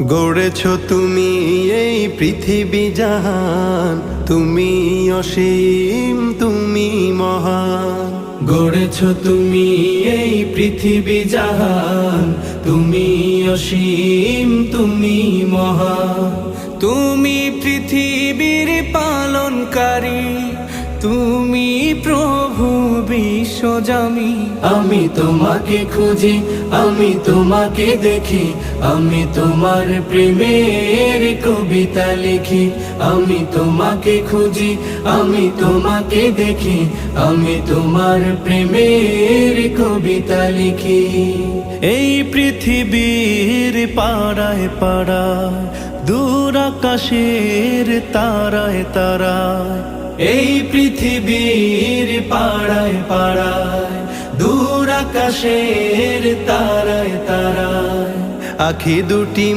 গড়েছ তুমি এই পৃথিবী জাহান, তুমি অসীম তুমি মহান। গড়েছ তুমি এই পৃথিবী জাহান, তুমি অসীম তুমি মহান। তুমি পৃথিবীর পালনকারী, তুমি প্রভু বিশ্বজামি। আমি তোমাকে খুঁজি, আমি তোমাকে দেখি, আমি তোমার প্রেমের কবিতা লিখি। আমি তোমাকে খুঁজি, আমি তোমাকে দেখি, আমি তোমার প্রেমের কবিতা লিখি। এই পৃথিবীর পাড়ায় পাড়ায়, দূর আকাশের তারায় তারায়, এই পৃথিবীর পাড়ায় পাড়ায়, দূর আকাশের তারায় তারায়, আখি দুটি